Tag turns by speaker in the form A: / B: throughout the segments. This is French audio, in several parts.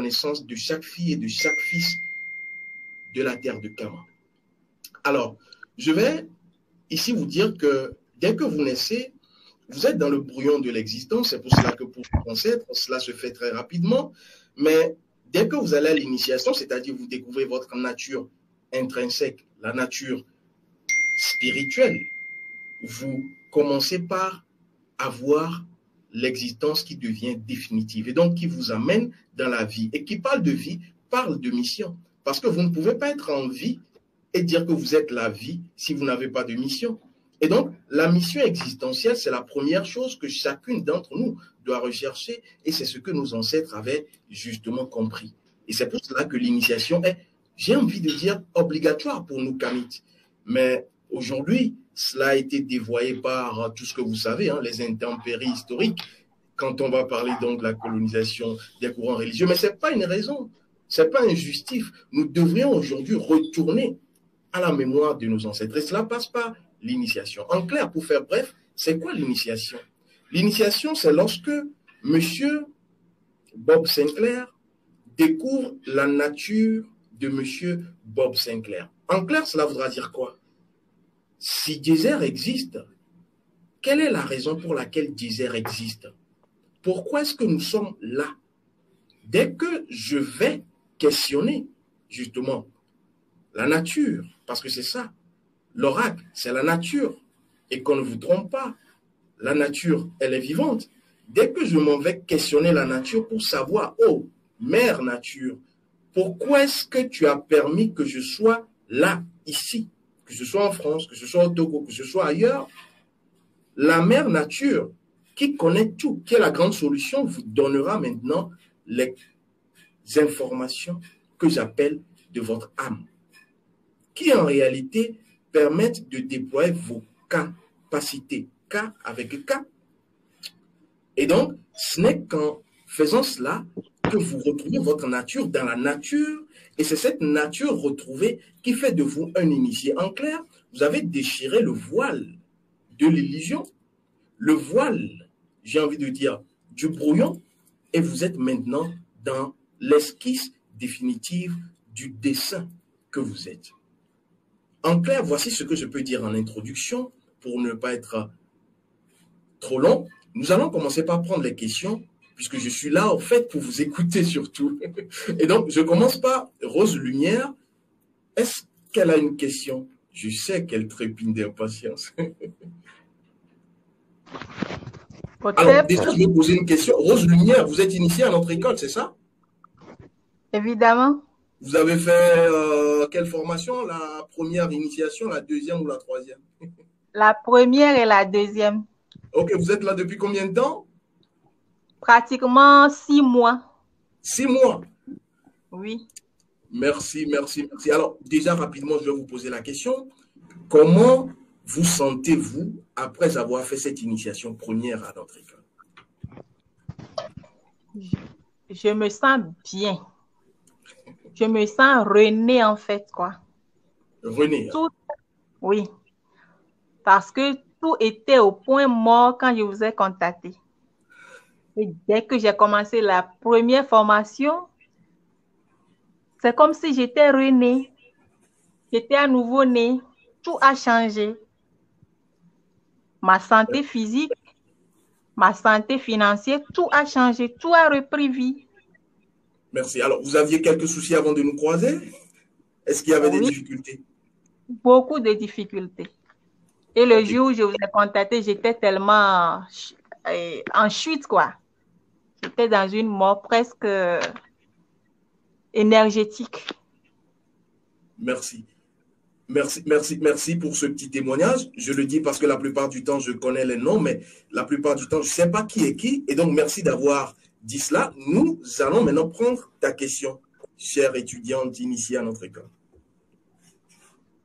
A: connaissance de chaque fille et de chaque fils de la terre de Kama. Alors, je vais ici vous dire que dès que vous naissez, vous êtes dans le brouillon de l'existence. C'est pour cela que pour vos ancêtres, cela se fait très rapidement. Mais dès que vous allez à l'initiation, c'est-à-dire vous découvrez votre nature intrinsèque, la nature spirituelle, vous commencez par avoir l'existence qui devient définitive et donc qui vous amène dans la vie. Et qui parle de vie, parle de mission. Parce que vous ne pouvez pas être en vie et dire que vous êtes la vie si vous n'avez pas de mission. Et donc, la mission existentielle, c'est la première chose que chacune d'entre nous doit rechercher et c'est ce que nos ancêtres avaient justement compris. Et c'est pour cela que l'initiation est, j'ai envie de dire, obligatoire pour nous kamites. Mais aujourd'hui, cela a été dévoyé par tout ce que vous savez, hein, les intempéries historiques, quand on va parler donc de la colonisation des courants religieux. Mais ce n'est pas une raison, ce n'est pas un justif. Nous devrions aujourd'hui retourner à la mémoire de nos ancêtres. Et cela passe par l'initiation. En clair, pour faire bref, c'est quoi l'initiation? L'initiation, c'est lorsque monsieur Bob Sinclair découvre la nature de monsieur Bob Sinclair. En clair, cela voudra dire quoi? Si Djéser existe, quelle est la raison pour laquelle Djéser existe? Pourquoi est-ce que nous sommes là? Dès que je vais questionner justement la nature, parce que c'est ça, l'oracle, c'est la nature, et qu'on ne vous trompe pas, la nature, elle est vivante. Dès que je m'en vais questionner la nature pour savoir, oh, mère nature, pourquoi est-ce que tu as permis que je sois là, ici, que ce soit en France, que ce soit au Togo, que ce soit ailleurs, la mère nature, qui connaît tout, qui est la grande solution, vous donnera maintenant les informations que j'appelle de votre âme, qui en réalité permettent de déployer vos capacités, K avec K. Et donc, ce n'est qu'en faisant cela que vous retrouvez votre nature dans la nature, et c'est cette nature retrouvée qui fait de vous un initié. En clair, vous avez déchiré le voile de l'illusion, le voile, j'ai envie de dire, du brouillon, et vous êtes maintenant dans l'esquisse définitive du dessin que vous êtes. En clair, voici ce que je peux dire en introduction pour ne pas être trop long. Nous allons commencer par prendre les questions puisque je suis là en fait pour vous écouter surtout. Et donc, je commence par Rose Lumière. Est-ce qu'elle a une question? Je sais qu'elle trépigne d'impatience. Alors, déjà, je vais poser une question. Rose Lumière, vous êtes initiée à notre école, c'est ça?
B: Évidemment.
A: Vous avez fait quelle formation? La première initiation, la deuxième ou la troisième?
B: La première et la deuxième.
A: Ok, vous êtes là depuis combien de temps?
B: Pratiquement 6 mois.
A: 6 mois?
B: Oui.
A: Merci, merci, merci. Alors, déjà, rapidement, je vais vous poser la question. Comment vous sentez-vous après avoir fait cette initiation première à notre école?
B: Je me sens bien. Je me sens renée, en fait, quoi.
A: Renée?
B: Tout, oui. Parce que tout était au point mort quand je vous ai contacté. Et dès que j'ai commencé la première formation, c'est comme si j'étais renée. J'étais à nouveau née. Tout a changé. Ma santé physique, ma santé financière, tout a changé. Tout a repris vie.
A: Merci. Alors, vous aviez quelques soucis avant de nous croiser? Est-ce qu'il y avait des difficultés?
B: Beaucoup de difficultés. Et le jour où je vous ai contacté, j'étais tellement en chute, quoi. J'étais dans une mort presque énergétique.
A: Merci. Merci pour ce petit témoignage. Je le dis parce que la plupart du temps, je connais les noms, mais la plupart du temps, je ne sais pas qui est qui. Et donc, merci d'avoir dit cela. Nous allons maintenant prendre ta question, chère étudiante initiée à notre école.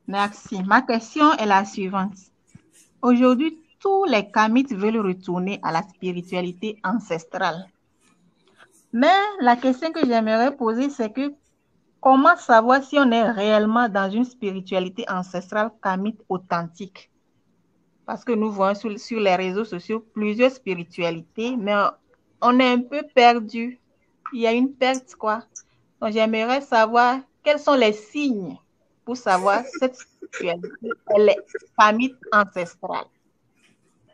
B: Merci. Ma question est la suivante. Aujourd'hui, tous les kamites veulent retourner à la spiritualité ancestrale. Mais la question que j'aimerais poser, c'est que comment savoir si on est réellement dans une spiritualité ancestrale kamite authentique? Parce que nous voyons sur les réseaux sociaux plusieurs spiritualités, mais on est un peu perdu. il y a une perte, quoi. Donc, j'aimerais savoir quels sont les signes pour savoir cette spiritualité, elle est famille ancestrale.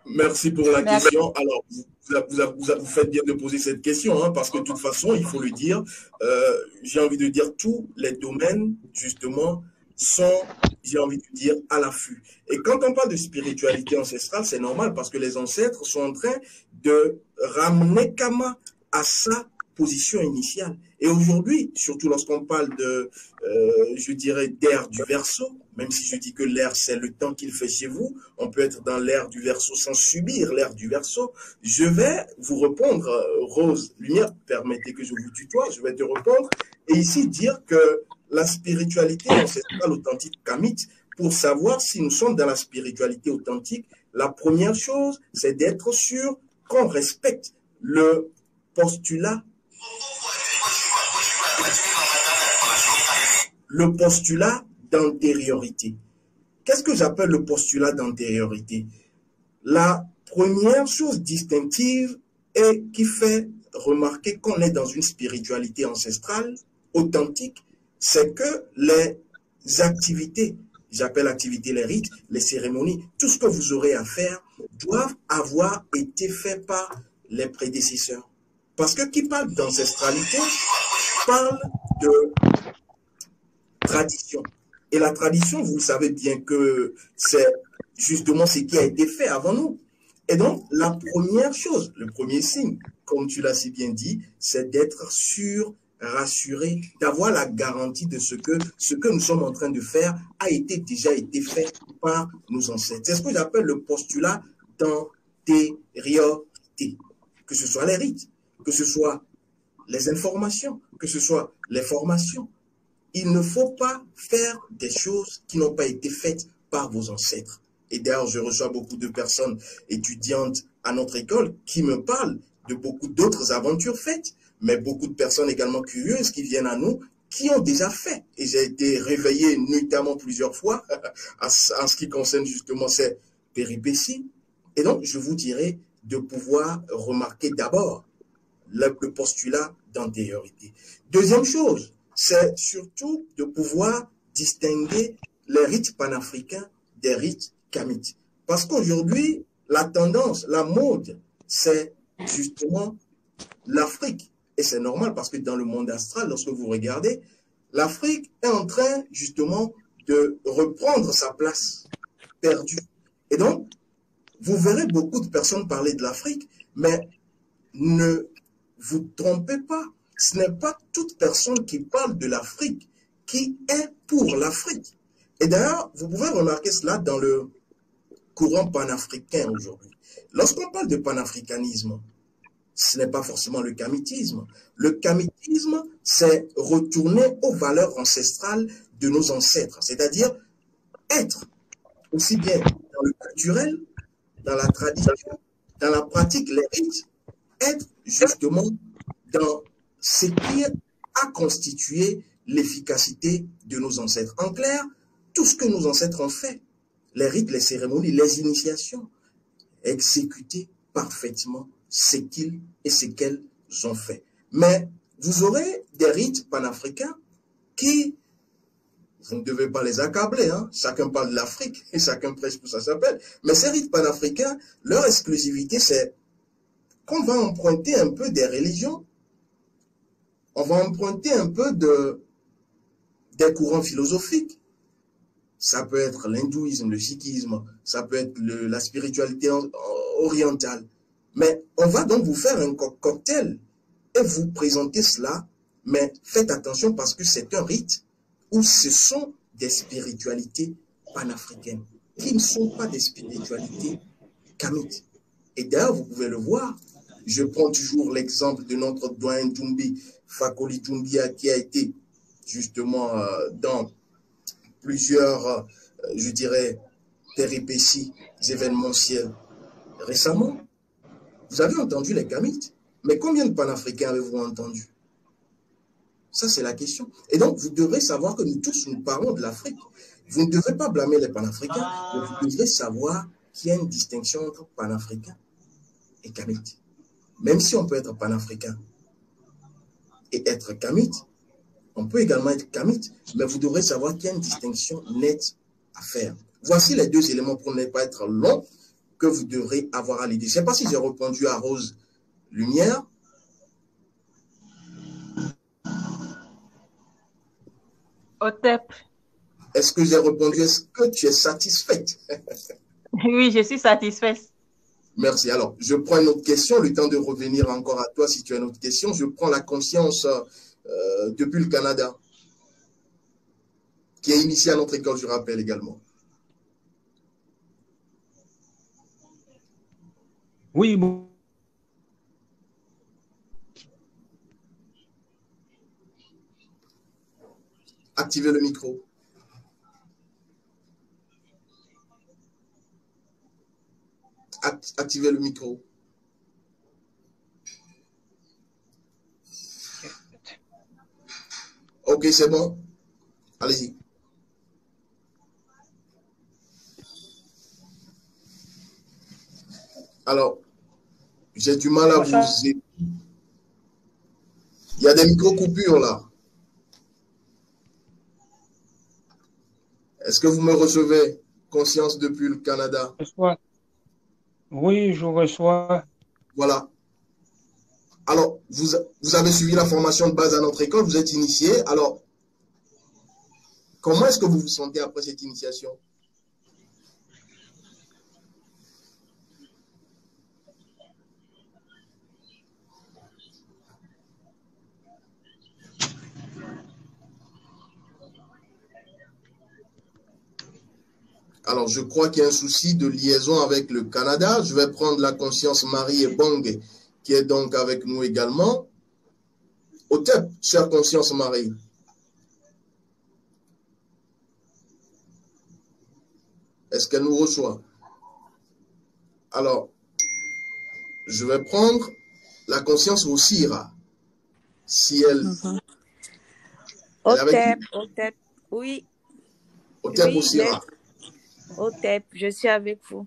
A: Merci pour la
B: Merci.
A: question. Alors, vous faites bien de poser cette question, hein, parce que de toute façon, il faut le dire, j'ai envie de dire, tous les domaines, justement, sont, j'ai envie de dire, à l'affût. Et quand on parle de spiritualité ancestrale, c'est normal, parce que les ancêtres sont en train de ramener Kama à sa position initiale. Et aujourd'hui, surtout lorsqu'on parle de, je dirais, d'ère du Verseau, même si je dis que l'ère, c'est le temps qu'il fait chez vous, on peut être dans l'ère du Verseau sans subir l'ère du Verseau. Je vais vous répondre, Rose Lumière, permettez que je vous tutoie, je vais te répondre, et ici dire que la spiritualité ancestrale authentique kamite, pour savoir si nous sommes dans la spiritualité authentique, la première chose, c'est d'être sûr qu'on respecte le postulat d'antériorité. Qu'est-ce que j'appelle le postulat d'antériorité? La première chose distinctive et qui fait remarquer qu'on est dans une spiritualité ancestrale, authentique, c'est que les activités, j'appelle activités les rites, les cérémonies, tout ce que vous aurez à faire doivent avoir été faits par les prédécesseurs. Parce que qui parle d'ancestralité parle de tradition. Et la tradition, vous savez bien que c'est justement ce qui a été fait avant nous. Et donc, la première chose, le premier signe, comme tu l'as si bien dit, c'est d'être sûr, rassuré, d'avoir la garantie de ce que nous sommes en train de faire a déjà été fait par nos ancêtres. C'est ce que j'appelle le postulat d'antériorité. Que ce soit les rites, que ce soit les informations, que ce soit les formations. Il ne faut pas faire des choses qui n'ont pas été faites par vos ancêtres. Et d'ailleurs, je reçois beaucoup de personnes étudiantes à notre école qui me parlent de beaucoup d'autres aventures faites, mais beaucoup de personnes également curieuses qui viennent à nous, qui ont déjà fait. Et j'ai été réveillé nuitamment plusieurs fois en ce qui concerne justement ces péripéties. Et donc, je vous dirais de pouvoir remarquer d'abord le postulat d'antériorité. Deuxième chose, c'est surtout de pouvoir distinguer les rites panafricains des rites kamites. Parce qu'aujourd'hui, la tendance, la mode, c'est justement l'Afrique. Et c'est normal parce que dans le monde astral, lorsque vous regardez, l'Afrique est en train justement de reprendre sa place perdue. Et donc, vous verrez beaucoup de personnes parler de l'Afrique, mais ne vous trompez pas. Ce n'est pas toute personne qui parle de l'Afrique qui est pour l'Afrique. Et d'ailleurs, vous pouvez remarquer cela dans le courant panafricain aujourd'hui. Lorsqu'on parle de panafricanisme, ce n'est pas forcément le kamitisme. Le kamitisme, c'est retourner aux valeurs ancestrales de nos ancêtres, c'est-à-dire être aussi bien dans le culturel, dans la tradition, dans la pratique, les rites, être justement dans ce qui a constitué l'efficacité de nos ancêtres. En clair, tout ce que nos ancêtres ont fait, les rites, les cérémonies, les initiations, exécuter parfaitement ce qu'ils et ce qu'elles ont fait. Mais vous aurez des rites panafricains qui, vous ne devez pas les accabler, hein? Chacun parle de l'Afrique et chacun prêche pour ça s'appelle. Mais ces rites panafricains, leur exclusivité, c'est qu'on va emprunter un peu des religions, on va emprunter un peu des courants philosophiques. Ça peut être l'hindouisme, le sikhisme, ça peut être la spiritualité orientale. Mais on va donc vous faire un cocktail et vous présenter cela, mais faites attention parce que c'est un rite où ce sont des spiritualités panafricaines qui ne sont pas des spiritualités kamites. Et d'ailleurs, vous pouvez le voir, je prends toujours l'exemple de notre doyen Doumbia, Fakoli Doumbia, qui a été justement dans plusieurs, je dirais, péripéties événementielles récemment. Vous avez entendu les kamites, mais combien de panafricains avez-vous entendu? Ça, c'est la question. Et donc, vous devrez savoir que nous tous, nous parlons de l'Afrique. Vous ne devez pas blâmer les panafricains, mais vous devrez savoir qu'il y a une distinction entre panafricains et kamites. Même si on peut être panafricain et être kamite. On peut également être kamite, mais vous devrez savoir qu'il y a une distinction nette à faire. Voici les deux éléments pour ne pas être long que vous devrez avoir à l'idée. Je ne sais pas si j'ai répondu à Rose Lumière.
B: Otep.
A: Est-ce que j'ai répondu? Est-ce que tu es satisfaite?
B: Oui, je suis satisfaite.
A: Merci. Alors, je prends une autre question, le temps de revenir encore à toi si tu as une autre question. Je prends la conscience depuis le Canada, qui est initiée à notre école, je rappelle également.
C: Oui, bon.
A: Activez le micro. Activez le micro. Ok, c'est bon. Allez-y. Alors, j'ai du mal à vous... Il y a des micro-coupures là. Est-ce que vous me recevez? Conscience depuis le Canada.
C: Oui, je reçois.
A: Voilà. Alors, vous avez suivi la formation de base à notre école, vous êtes initié. Alors, comment est-ce que vous vous sentez après cette initiation? Alors, je crois qu'il y a un souci de liaison avec le Canada. Je vais prendre la conscience Marie Ebong, qui est donc avec nous également. Otep, chère conscience Marie. Est-ce qu'elle nous reçoit? Alors, je vais prendre la conscience Osira. Si elle...
D: Otep, oui.
A: Otep
D: oui,
A: Osira.
D: Otep, je suis avec vous.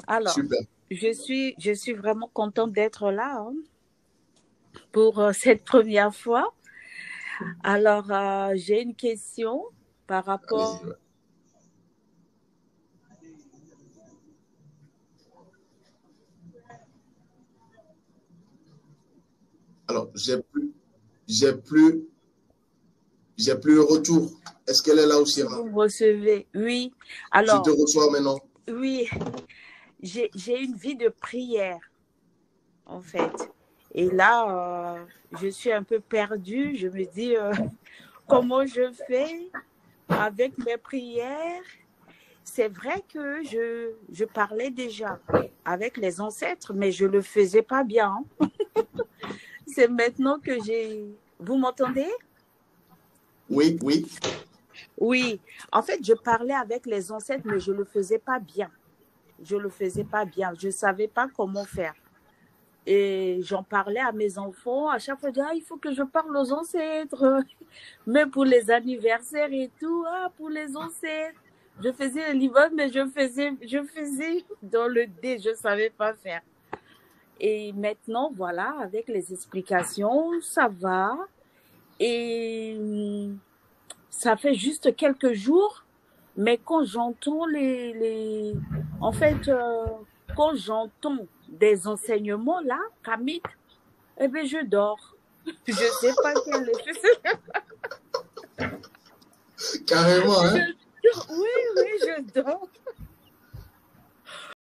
D: Alors,
A: super.
D: Je suis vraiment contente d'être là pour cette première fois. Alors, j'ai une question par rapport...
A: Alors, j'ai plus le retour. Est-ce qu'elle est là aussi?
D: Vous me recevez? Oui. Alors,
A: je te reçois maintenant.
D: Oui. J'ai une vie de prière, en fait. Et là, je suis un peu perdue. Je me dis, comment je fais avec mes prières? C'est vrai que je parlais déjà avec les ancêtres, mais je ne le faisais pas bien. C'est maintenant que j'ai... Vous m'entendez?
A: Oui, oui.
D: Oui. En fait, je parlais avec les ancêtres, mais je ne le faisais pas bien. Je ne le faisais pas bien. Je ne savais pas comment faire. Et j'en parlais à mes enfants. À chaque fois, je disais, il faut que je parle aux ancêtres. Même pour les anniversaires et tout, pour les ancêtres. Je faisais le livre, mais je faisais dans le dé. Je ne savais pas faire. Et maintenant, voilà, avec les explications, ça va. Et ça fait juste quelques jours, mais quand j'entends en fait, quand j'entends des enseignements là, Kamit, eh bien, je dors. Je ne sais pas quel est.
A: Carrément, hein?
D: Oui, je dors.